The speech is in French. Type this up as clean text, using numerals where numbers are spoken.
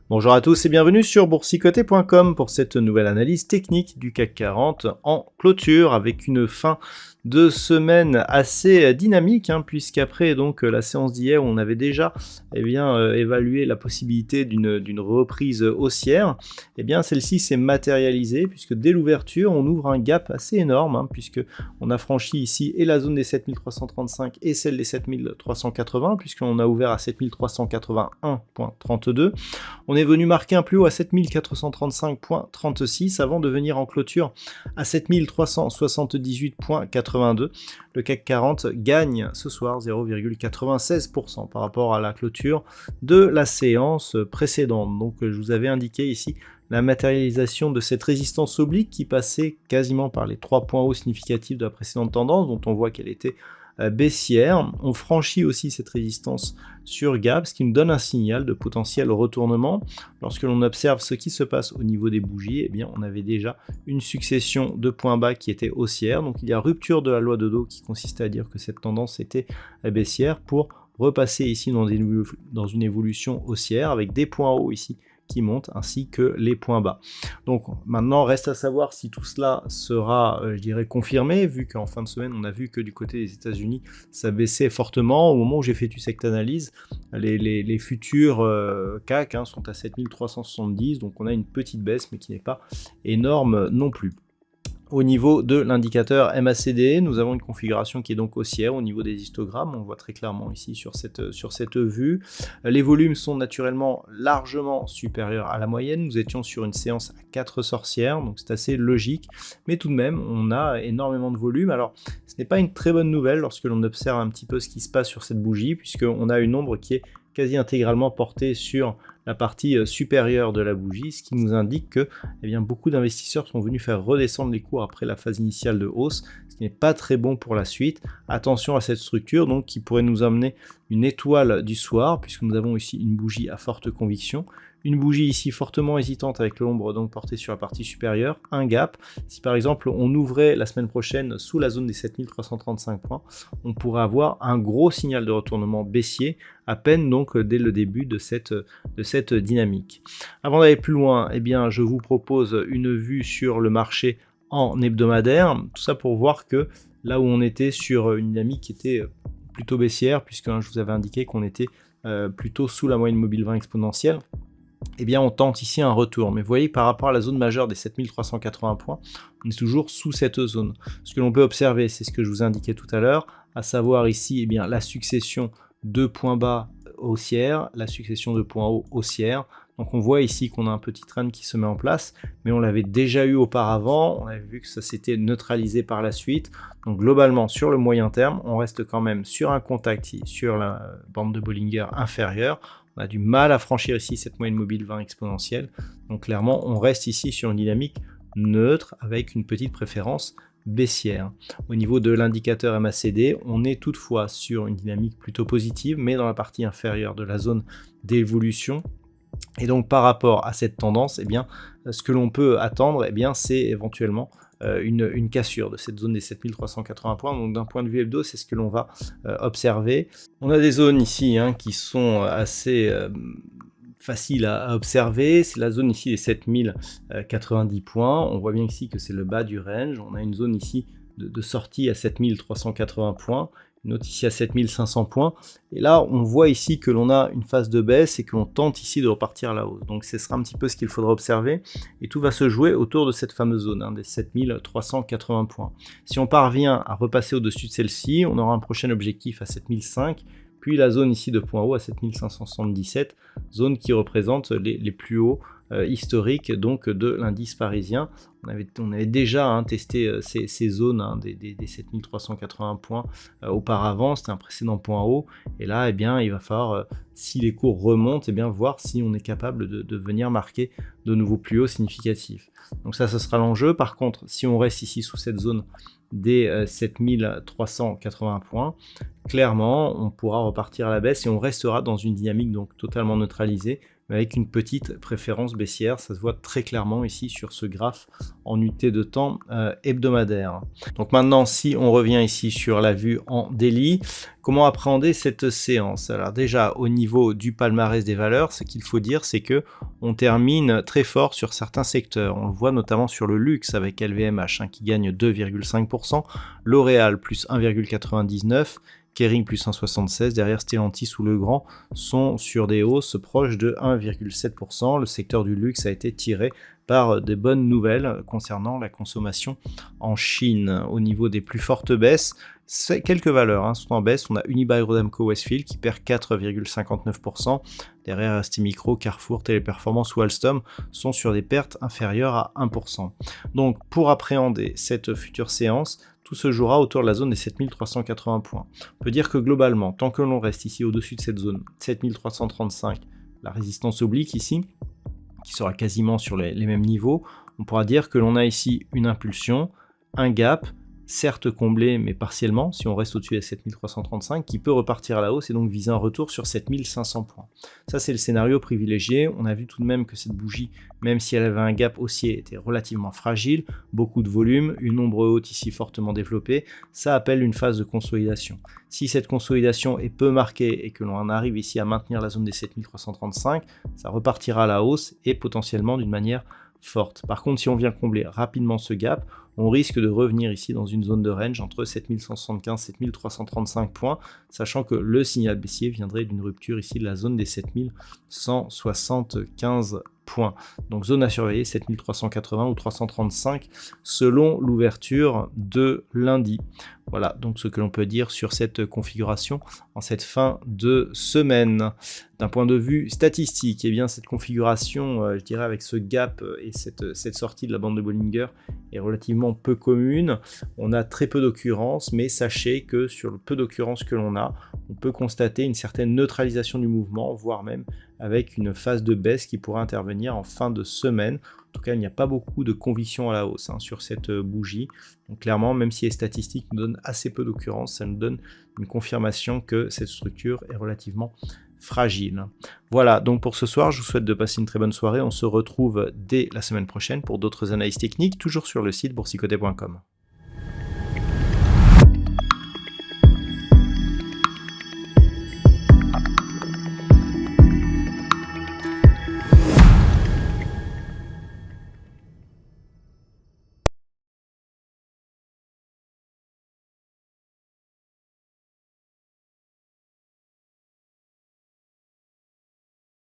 Bonjour à tous et bienvenue sur boursicoté.com pour cette nouvelle analyse technique du CAC 40 en clôture avec une fin de semaine assez dynamique puisqu'après donc la séance d'hier on avait déjà évalué la possibilité d'une reprise haussière, celle-ci s'est matérialisée puisque dès l'ouverture on ouvre un gap assez énorme puisque on a franchi ici et la zone des 7335 et celle des 7380 puisqu'on a ouvert à 7381.32. On est venu marquer un plus haut à 7435.36 avant de venir en clôture à 7378.82. Le CAC 40 gagne ce soir 0,96% par rapport à la clôture de la séance précédente. Donc je vous avais indiqué ici la matérialisation de cette résistance oblique qui passait quasiment par les 3 points hauts significatifs de la précédente tendance dont on voit qu'elle était baissière. On franchit aussi cette résistance sur gap, ce qui nous donne un signal de potentiel retournement. Lorsque l'on observe ce qui se passe au niveau des bougies, on avait déjà une succession de points bas qui étaient haussières. Donc il y a rupture de la loi de Dow qui consistait à dire que cette tendance était baissière pour repasser ici dans une évolution haussière avec des points hauts ici qui montent ainsi que les points bas. Donc maintenant reste à savoir si tout cela sera confirmé, vu qu'en fin de semaine on a vu que du côté des États-Unis ça baissait fortement. Au moment où j'ai effectué cette analyse, les futurs CAC sont à 7370, donc on a une petite baisse mais qui n'est pas énorme non plus. Au niveau de l'indicateur MACD, nous avons une configuration qui est donc haussière au niveau des histogrammes. On le voit très clairement ici sur cette vue. Les volumes sont naturellement largement supérieurs à la moyenne. Nous étions sur une séance à 4 sorcières, donc c'est assez logique. Mais tout de même, on a énormément de volume. Alors, ce n'est pas une très bonne nouvelle lorsque l'on observe un petit peu ce qui se passe sur cette bougie, puisqu'on a une ombre qui est quasi intégralement portée sur la partie supérieure de la bougie, ce qui nous indique que beaucoup d'investisseurs sont venus faire redescendre les cours après la phase initiale de hausse, ce qui n'est pas très bon pour la suite. Attention à cette structure donc qui pourrait nous amener une étoile du soir, puisque nous avons ici une bougie à forte conviction, une bougie ici fortement hésitante avec l'ombre donc portée sur la partie supérieure, un gap. Si par exemple on ouvrait la semaine prochaine sous la zone des 7335 points, on pourrait avoir un gros signal de retournement baissier à peine donc dès le début de cette dynamique. Avant d'aller plus loin, je vous propose une vue sur le marché en hebdomadaire, tout ça pour voir que là où on était sur une dynamique qui était plutôt baissière, puisque je vous avais indiqué qu'on était plutôt sous la moyenne mobile 20 exponentielle, on tente ici un retour. Mais vous voyez, par rapport à la zone majeure des 7380 points, on est toujours sous cette zone. Ce que l'on peut observer, c'est ce que je vous indiquais tout à l'heure, à savoir ici la succession de points bas haussières, la succession de points hauts haussières. Donc on voit ici qu'on a un petit trend qui se met en place, mais on l'avait déjà eu auparavant, on avait vu que ça s'était neutralisé par la suite. Donc globalement, sur le moyen terme, on reste quand même sur un contact sur la bande de Bollinger inférieure. On a du mal à franchir ici cette moyenne mobile 20 exponentielle. Donc clairement, on reste ici sur une dynamique neutre avec une petite préférence baissière. Au niveau de l'indicateur MACD, on est toutefois sur une dynamique plutôt positive, mais dans la partie inférieure de la zone d'évolution. Et donc par rapport à cette tendance, ce que l'on peut attendre, c'est éventuellement une cassure de cette zone des 7380 points. Donc d'un point de vue hebdo, c'est ce que l'on va observer. On a des zones ici qui sont assez faciles à observer. C'est la zone ici des 7090 points. On voit bien ici que c'est le bas du range. On a une zone ici de sortie à 7380 points. Une autre ici à 7500 points, et là on voit ici que l'on a une phase de baisse et que l'on tente ici de repartir à la hausse. Donc ce sera un petit peu ce qu'il faudra observer, et tout va se jouer autour de cette fameuse zone des 7380 points. Si on parvient à repasser au-dessus de celle-ci, on aura un prochain objectif à 7005, puis la zone ici de points hauts à 7577, zone qui représente les plus hauts historique donc de l'indice parisien. On avait déjà testé ces zones des 7380 points auparavant, c'était un précédent point haut, et là eh bien, il va falloir, si les cours remontent, eh bien, voir si on est capable de venir marquer de nouveaux plus hauts significatifs. Donc ça, ce sera l'enjeu. Par contre, si on reste ici sous cette zone des 7380 points, clairement, on pourra repartir à la baisse et on restera dans une dynamique donc totalement neutralisée, mais avec une petite préférence baissière. Ça se voit très clairement ici sur ce graphe en unité de temps hebdomadaire. Donc maintenant, si on revient ici sur la vue en daily, comment appréhender cette séance? Alors déjà, au niveau du palmarès des valeurs, ce qu'il faut dire, c'est que on termine très fort sur certains secteurs. On le voit notamment sur le luxe avec LVMH qui gagne 2,5%, L'Oréal plus 1,99%, Kering plus 1,76, derrière Stellantis ou Legrand sont sur des hausses proches de 1,7%. Le secteur du luxe a été tiré par des bonnes nouvelles concernant la consommation en Chine. Au niveau des plus fortes baisses, quelques valeurs sont en baisse. On a Unibail-Rodamco-Westfield qui perd 4,59%. Derrière STMicro, Carrefour, Téléperformance ou Alstom sont sur des pertes inférieures à 1%. Donc pour appréhender cette future séance, tout se jouera autour de la zone des 7380 points. On peut dire que globalement, tant que l'on reste ici au-dessus de cette zone 7335, la résistance oblique ici, qui sera quasiment sur les mêmes niveaux, on pourra dire que l'on a ici une impulsion, un gap, certes comblé mais partiellement, si on reste au-dessus des 7335, qui peut repartir à la hausse et donc viser un retour sur 7500 points. Ça c'est le scénario privilégié. On a vu tout de même que cette bougie, même si elle avait un gap haussier, était relativement fragile, beaucoup de volume, une ombre haute ici fortement développée, ça appelle une phase de consolidation. Si cette consolidation est peu marquée et que l'on arrive ici à maintenir la zone des 7335, ça repartira à la hausse et potentiellement d'une manière forte. Par contre, si on vient combler rapidement ce gap, on risque de revenir ici dans une zone de range entre 7175 et 7335 points, sachant que le signal baissier viendrait d'une rupture ici de la zone des 7175 points. Donc zone à surveiller 7380 ou 335 selon l'ouverture de lundi. Voilà donc ce que l'on peut dire sur cette configuration en cette fin de semaine. D'un point de vue statistique, eh bien cette configuration, je dirais avec ce gap et cette sortie de la bande de Bollinger est relativement peu commune. On a très peu d'occurrences, mais sachez que sur le peu d'occurrences que l'on a, on peut constater une certaine neutralisation du mouvement, voire même avec une phase de baisse qui pourrait intervenir en fin de semaine. En tout cas, il n'y a pas beaucoup de conviction à la hausse sur cette bougie. Donc clairement, même si les statistiques nous donnent assez peu d'occurrences, ça nous donne une confirmation que cette structure est relativement fragile. Voilà, donc pour ce soir, je vous souhaite de passer une très bonne soirée. On se retrouve dès la semaine prochaine pour d'autres analyses techniques, toujours sur le site boursicoté.com.